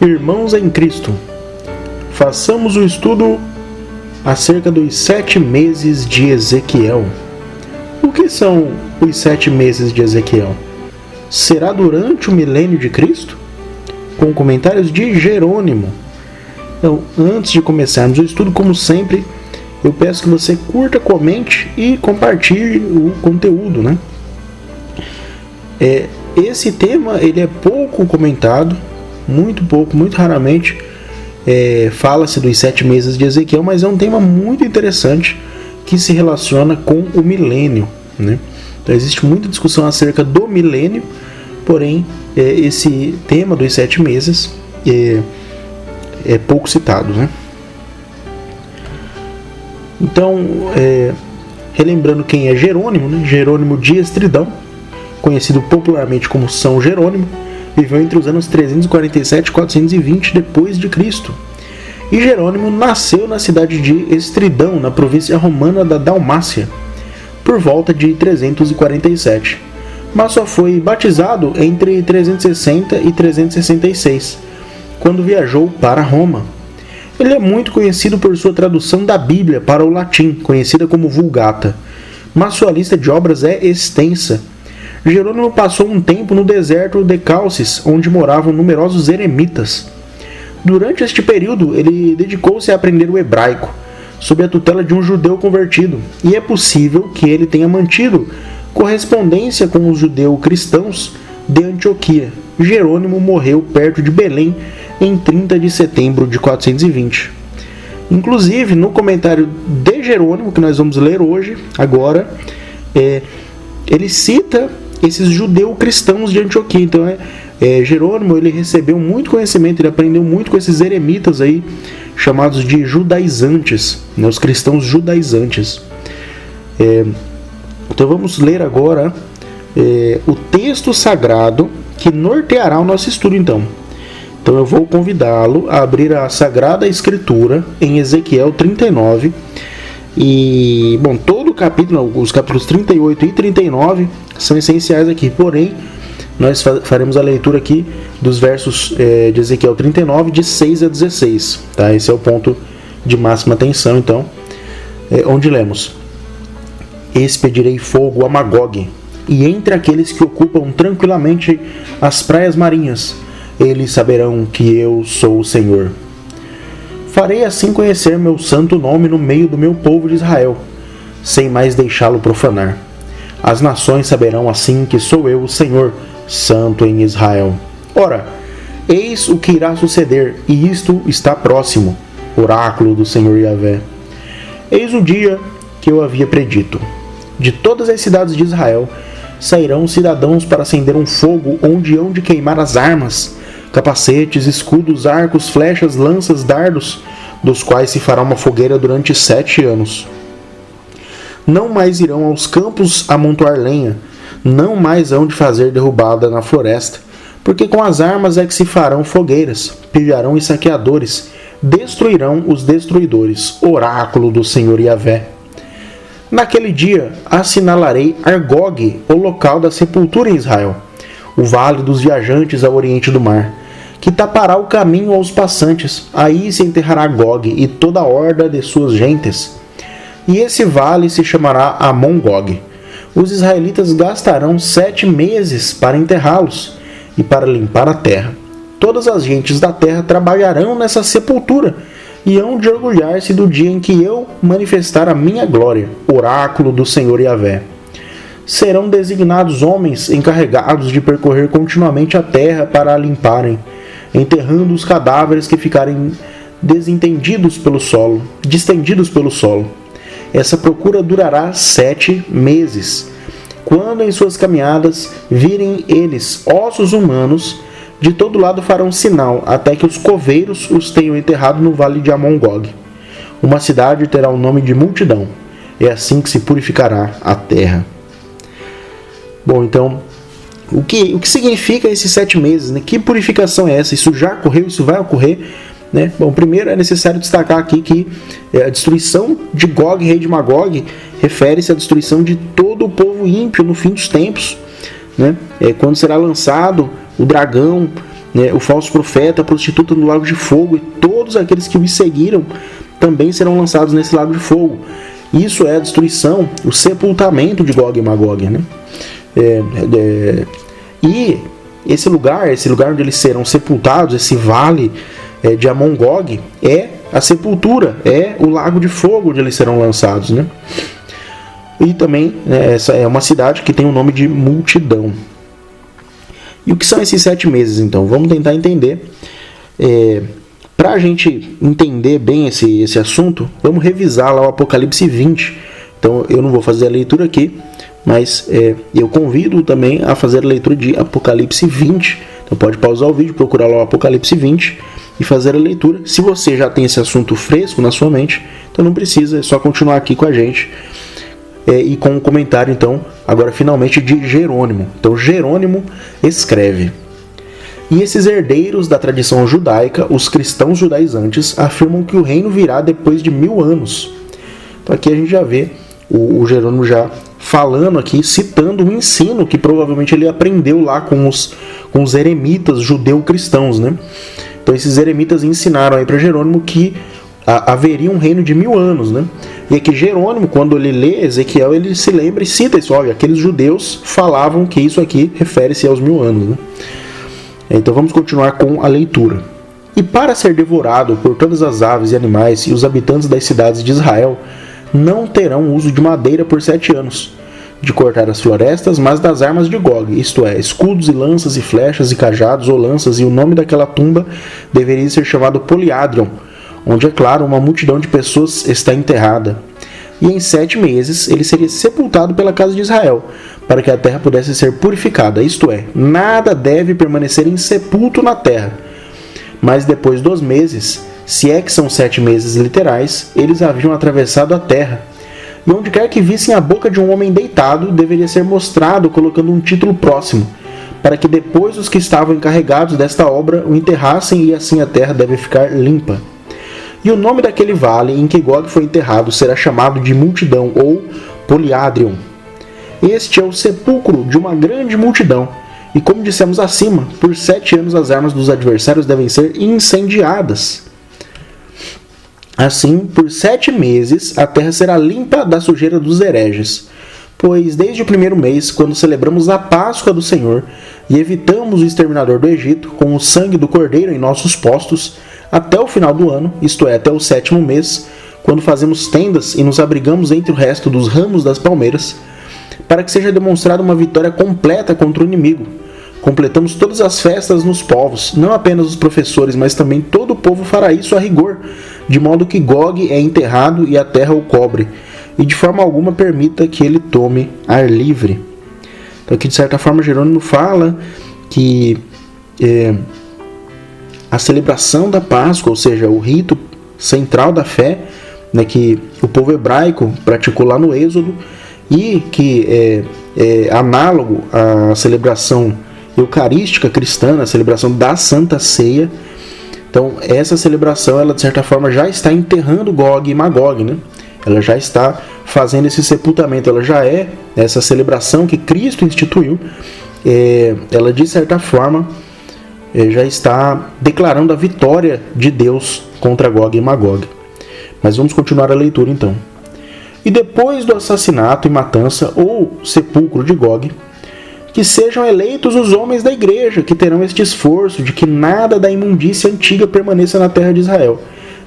Irmãos em Cristo, façamos o estudo acerca dos 7 meses de Ezequiel. O que são os 7 meses de Ezequiel? Será durante o milênio de Cristo? Com comentários de Jerônimo. Então, antes de começarmos o estudo, como sempre, eu peço que você curta, comente e compartilhe o conteúdo, né? Esse tema ele é pouco comentado, muito pouco, muito raramente fala-se dos 7 meses de Ezequiel, mas é um tema muito interessante que se relaciona com o milênio, né? Então existe muita discussão acerca do milênio, porém esse tema dos 7 meses é pouco citado, né? Então, relembrando quem é Jerônimo, né? Jerônimo de Estridão, conhecido popularmente como São Jerônimo, viveu entre os anos 347 e 420 depois de Cristo. E Jerônimo nasceu na cidade de Estridão, na província romana da Dalmácia, por volta de 347, mas só foi batizado entre 360 e 366, quando viajou para Roma. Ele é muito conhecido por sua tradução da Bíblia para o latim, conhecida como Vulgata, mas sua lista de obras é extensa. Jerônimo passou um tempo no deserto de Calcis, onde moravam numerosos eremitas. Durante este período, ele dedicou-se a aprender o hebraico, sob a tutela de um judeu convertido, e é possível que ele tenha mantido correspondência com os judeus-cristãos de Antioquia. Jerônimo morreu perto de Belém em 30 de setembro de 420. Inclusive, no comentário de Jerônimo, que nós vamos ler hoje, agora, ele cita esses judeus-cristãos de Antioquia. Então, Jerônimo ele recebeu muito conhecimento, ele aprendeu muito com esses eremitas aí, chamados de judaizantes, né, os cristãos judaizantes. Então vamos ler agora o texto sagrado que norteará o nosso estudo. Então eu vou convidá-lo a abrir a Sagrada Escritura em Ezequiel 39. E, bom, todo o capítulo, os capítulos 38 e 39 são essenciais aqui, porém nós faremos a leitura aqui dos versos de Ezequiel 39, de 6 a 16, tá? Esse é o ponto de máxima atenção, então, onde lemos: Expedirei fogo a Magog, e entre aqueles que ocupam tranquilamente as praias marinhas, eles saberão que eu sou o Senhor. Farei assim conhecer meu santo nome no meio do meu povo de Israel, sem mais deixá-lo profanar. As nações saberão assim que sou eu, o Senhor, santo em Israel. Ora, eis o que irá suceder, e isto está próximo, oráculo do Senhor Yahvé. Eis o dia que eu havia predito. De todas as cidades de Israel sairão cidadãos para acender um fogo onde hão de queimar as armas, capacetes, escudos, arcos, flechas, lanças, dardos, dos quais se fará uma fogueira durante 7 anos. Não mais irão aos campos amontoar lenha, não mais hão de fazer derrubada na floresta, porque com as armas é que se farão fogueiras, pilharão os saqueadores, destruirão os destruidores, oráculo do Senhor Yahvé. Naquele dia assinalarei Argog, o local da sepultura em Israel, o vale dos viajantes ao oriente do mar, que tapará o caminho aos passantes. Aí se enterrará Gog e toda a horda de suas gentes. E esse vale se chamará Amon-Gog. Os israelitas gastarão 7 meses para enterrá-los e para limpar a terra. Todas as gentes da terra trabalharão nessa sepultura e hão de orgulhar-se do dia em que eu manifestar a minha glória, oráculo do Senhor Yahvé. Serão designados homens encarregados de percorrer continuamente a terra para a limparem, enterrando os cadáveres que ficarem distendidos pelo solo. Essa procura durará 7 meses. Quando em suas caminhadas virem eles ossos humanos, de todo lado farão sinal, até que os coveiros os tenham enterrado no vale de Amon-Gog. Uma cidade terá o nome de multidão. É assim que se purificará a terra. Bom, então, o que significa esses 7 meses? Né? Que purificação é essa? Isso já ocorreu? Isso vai ocorrer? Né? Bom, primeiro é necessário destacar aqui que a destruição de Gog, rei de Magog, refere-se à destruição de todo o povo ímpio no fim dos tempos. Né? Quando será lançado o dragão né, o falso profeta, a prostituta no lago de fogo, e todos aqueles que o seguiram também serão lançados nesse lago de fogo. Isso é a destruição, o sepultamento de Gog e Magog, né? E esse lugar onde eles serão sepultados, esse vale de Amon-Gog, é a sepultura, é o lago de fogo onde eles serão lançados, né? E também, né, essa é uma cidade que tem o nome de multidão. E o que são esses 7 meses, então? Vamos tentar entender. Para a gente entender bem esse assunto, vamos revisar lá o Apocalipse 20. Então, eu não vou fazer a leitura aqui, mas eu convido também a fazer a leitura de Apocalipse 20. Então, pode pausar o vídeo, procurar lá o Apocalipse 20 e fazer a leitura. Se você já tem esse assunto fresco na sua mente, então não precisa, é só continuar aqui com a gente. E com um comentário, então, agora finalmente de Jerônimo. Então, Jerônimo escreve: e esses herdeiros da tradição judaica, os cristãos judaizantes, afirmam que o reino virá depois de 1000 anos. Então, aqui a gente já vê o Jerônimo já falando aqui, citando um ensino que provavelmente ele aprendeu lá com os eremitas judeu-cristãos, né? Então, esses eremitas ensinaram aí para Jerônimo que haveria um reino de 1000 anos, né? E aqui Jerônimo, quando ele lê Ezequiel, ele se lembra e cita isso. Olha, aqueles judeus falavam que isso aqui refere-se aos 1000 anos, né? Então vamos continuar com a leitura. E para ser devorado por todas as aves e animais, e os habitantes das cidades de Israel não terão uso de madeira por 7 anos, de cortar as florestas, mas das armas de Gog, isto é, escudos e lanças e flechas e cajados ou lanças, e o nome daquela tumba deveria ser chamado Poliádrion, onde, é claro, uma multidão de pessoas está enterrada. E em 7 meses ele seria sepultado pela casa de Israel, para que a terra pudesse ser purificada, isto é, nada deve permanecer insepulto na terra. Mas depois dos meses, se é que são 7 meses literais, eles haviam atravessado a terra. E onde quer que vissem a boca de um homem deitado, deveria ser mostrado colocando um título próximo, para que depois os que estavam encarregados desta obra o enterrassem, e assim a terra deve ficar limpa. E o nome daquele vale em que Gog foi enterrado será chamado de multidão, ou Poliádrion. Este é o sepulcro de uma grande multidão. E como dissemos acima, por 7 anos as armas dos adversários devem ser incendiadas. Assim, por 7 meses, a terra será limpa da sujeira dos hereges. Pois desde o primeiro mês, quando celebramos a Páscoa do Senhor, e evitamos o exterminador do Egito, com o sangue do cordeiro em nossos postos, até o final do ano, isto é, até o 7º mês, quando fazemos tendas e nos abrigamos entre o resto dos ramos das palmeiras, para que seja demonstrada uma vitória completa contra o inimigo. Completamos todas as festas nos povos, não apenas os professores, mas também todo o povo fará isso a rigor, de modo que Gog é enterrado e a terra o cobre, e de forma alguma permita que ele tome ar livre. Então aqui de certa forma Jerônimo fala que a celebração da Páscoa, ou seja, o rito central da fé, né, que o povo hebraico praticou lá no Êxodo, e que é análogo à celebração eucarística cristã, a celebração da Santa Ceia. Então, essa celebração, ela de certa forma já está enterrando Gog e Magog, né? Ela já está fazendo esse sepultamento, ela já é essa celebração que Cristo instituiu, ela de certa forma já está declarando a vitória de Deus contra Gog e Magog. Mas vamos continuar a leitura então. E depois do assassinato e matança ou sepulcro de Gog, que sejam eleitos os homens da igreja, que terão este esforço de que nada da imundícia antiga permaneça na terra de Israel,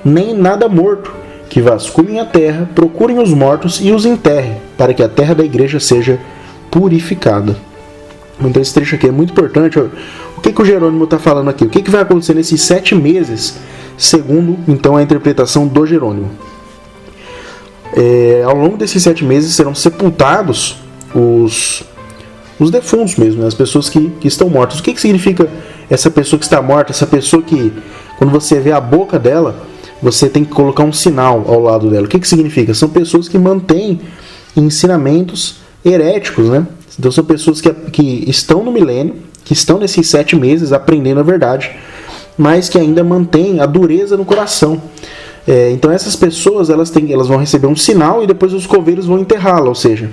nem nada morto, que vasculhem a terra, procurem os mortos e os enterrem, para que a terra da igreja seja purificada. Então esse trecho aqui é muito importante. O que o Jerônimo está falando aqui? O que vai acontecer nesses 7 meses, segundo então a interpretação do Jerônimo? Ao longo desses 7 meses serão sepultados os defuntos mesmo, né? As pessoas que estão mortas. O que significa essa pessoa que está morta? Essa pessoa que, quando você vê a boca dela, você tem que colocar um sinal ao lado dela. O que significa? São pessoas que mantêm ensinamentos heréticos, né? Então são pessoas que estão no milênio, que estão nesses 7 meses aprendendo a verdade, mas que ainda mantêm a dureza no coração. Então essas pessoas elas vão receber um sinal e depois os coveiros vão enterrá-la, ou seja,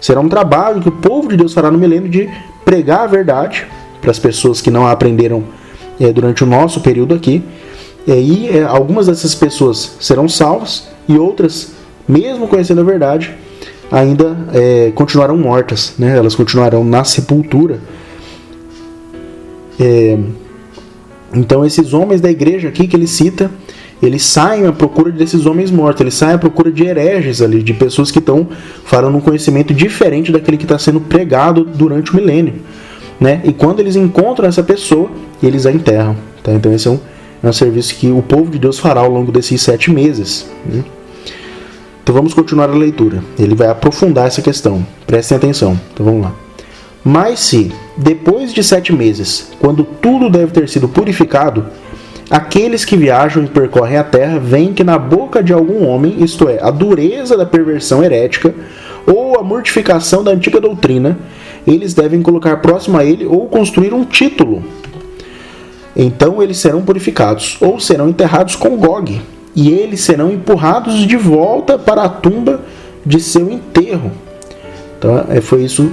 será um trabalho que o povo de Deus fará no milênio de pregar a verdade para as pessoas que não a aprenderam durante o nosso período aqui. Algumas dessas pessoas serão salvas e outras, mesmo conhecendo a verdade, ainda continuarão mortas, né? Elas continuarão na sepultura. Então esses homens da igreja aqui que ele cita, eles saem à procura desses homens mortos, eles saem à procura de hereges ali, de pessoas que estão falando um conhecimento diferente daquele que está sendo pregado durante o milênio, né? E quando eles encontram essa pessoa, eles a enterram, tá? Então esse é um serviço que o povo de Deus fará ao longo desses 7 meses, né? Então vamos continuar a leitura. Ele vai aprofundar essa questão. Prestem atenção. Então vamos lá. Mas se, depois de 7 meses, quando tudo deve ter sido purificado, aqueles que viajam e percorrem a terra veem que na boca de algum homem, isto é, a dureza da perversão herética ou a mortificação da antiga doutrina, eles devem colocar próximo a ele ou construir um título. Então eles serão purificados ou serão enterrados com Gog, e eles serão empurrados de volta para a tumba de seu enterro. Então foi isso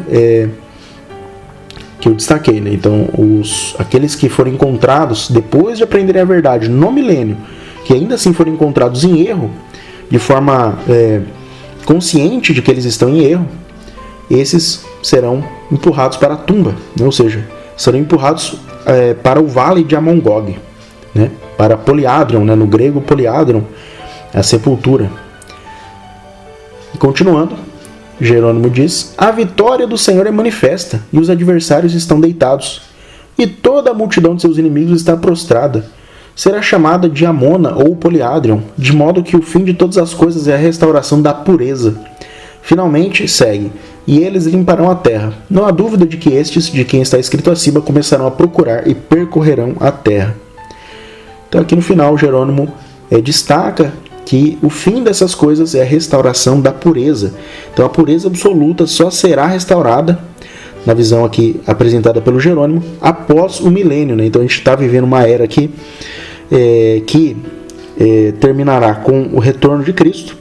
que eu destaquei, né? Então aqueles que forem encontrados depois de aprenderem a verdade no milênio, que ainda assim forem encontrados em erro, de forma consciente de que eles estão em erro, esses serão empurrados para a tumba, né? Ou seja, serão empurrados para o vale de Amon-Gog, né? Para Poliádrion, né? No grego Poliádrion, a sepultura. E continuando, Jerônimo diz: a vitória do Senhor é manifesta, e os adversários estão deitados, e toda a multidão de seus inimigos está prostrada. Será chamada de Amona ou Poliádrion, de modo que o fim de todas as coisas é a restauração da pureza. Finalmente, segue: e eles limparão a terra. Não há dúvida de que estes, de quem está escrito acima, começarão a procurar e percorrerão a terra. Então aqui no final, Jerônimo destaca que o fim dessas coisas é a restauração da pureza. Então a pureza absoluta só será restaurada, na visão aqui apresentada pelo Jerônimo, após o milênio, né? Então a gente está vivendo uma era aqui que terminará com o retorno de Cristo.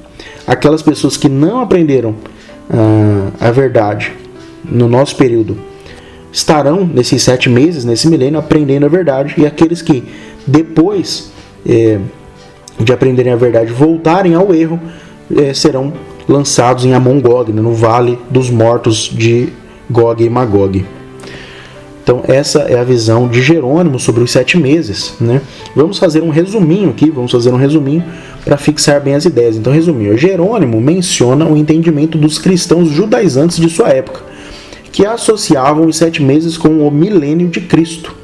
Aquelas pessoas que não aprenderam a verdade no nosso período estarão nesses 7 meses, nesse milênio, aprendendo a verdade, e aqueles que depois de aprenderem a verdade voltarem ao erro, serão lançados em Amon-Gog, né, no vale dos mortos de Gog e Magog. Então essa é a visão de Jerônimo sobre os 7 meses, né? Vamos fazer um resuminho aqui, para fixar bem as ideias. Então, resumindo, Jerônimo menciona o entendimento dos cristãos judaizantes de sua época, que associavam os 7 meses com o milênio de Cristo.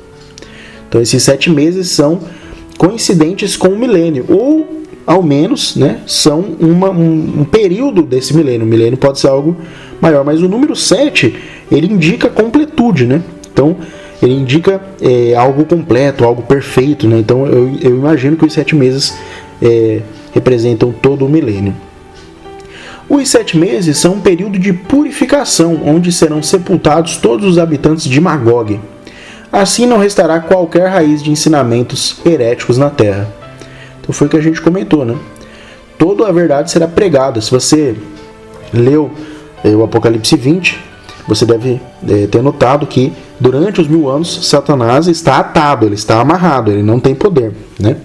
Então esses 7 meses são coincidentes com o milênio, ou ao menos, né, são um período desse milênio. O milênio pode ser algo maior, mas o número 7, ele indica completude, né? Então ele indica algo completo, algo perfeito, né? Então eu imagino que os 7 meses representam todo o milênio. Os 7 meses são um período de purificação, onde serão sepultados todos os habitantes de Magog. Assim não restará qualquer raiz de ensinamentos heréticos na terra. Então foi o que a gente comentou, né? Toda a verdade será pregada. Se você leu o Apocalipse 20, você deve ter notado que durante os 1000 anos Satanás está atado, ele está amarrado, ele não tem poder, né?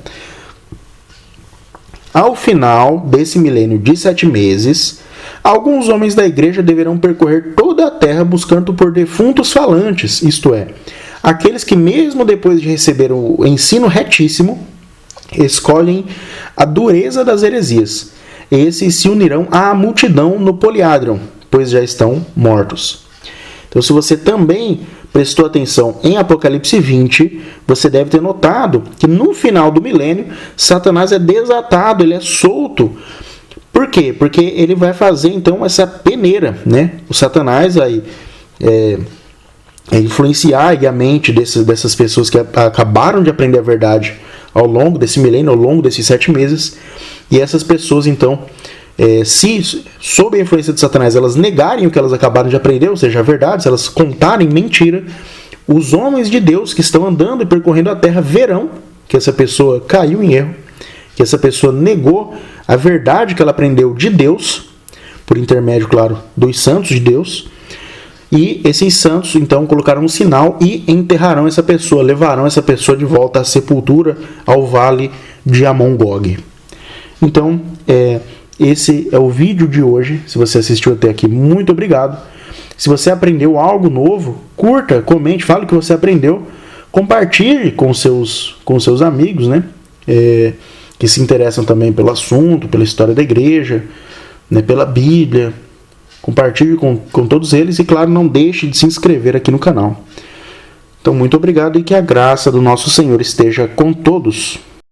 Ao final desse milênio de 7 meses, alguns homens da igreja deverão percorrer toda a terra buscando por defuntos falantes, isto é, aqueles que mesmo depois de receber o ensino retíssimo, escolhem a dureza das heresias. Esses se unirão à multidão no Poliádrion, pois já estão mortos. Então, se você também prestou atenção em Apocalipse 20, você deve ter notado que no final do milênio, Satanás é desatado, ele é solto. Por quê? Porque ele vai fazer então essa peneira, né? O Satanás vai influenciar a mente dessas pessoas que acabaram de aprender a verdade ao longo desse milênio, ao longo desses 7 meses, e essas pessoas então, se sob a influência de Satanás elas negarem o que elas acabaram de aprender, ou seja, a verdade, se elas contarem mentira, os homens de Deus que estão andando e percorrendo a terra verão que essa pessoa caiu em erro, que essa pessoa negou a verdade que ela aprendeu de Deus, por intermédio, claro, dos santos de Deus, E esses santos, então, colocarão um sinal e enterrarão essa pessoa, levarão essa pessoa de volta à sepultura, ao vale de Amon-Gog. Então, esse é o vídeo de hoje. Se você assistiu até aqui, muito obrigado. Se você aprendeu algo novo, curta, comente, fale o que você aprendeu. Compartilhe com seus amigos, né? Que se interessam também pelo assunto, pela história da igreja, né? Pela Bíblia. Compartilhe com todos eles e, claro, não deixe de se inscrever aqui no canal. Então, muito obrigado e que a graça do nosso Senhor esteja com todos.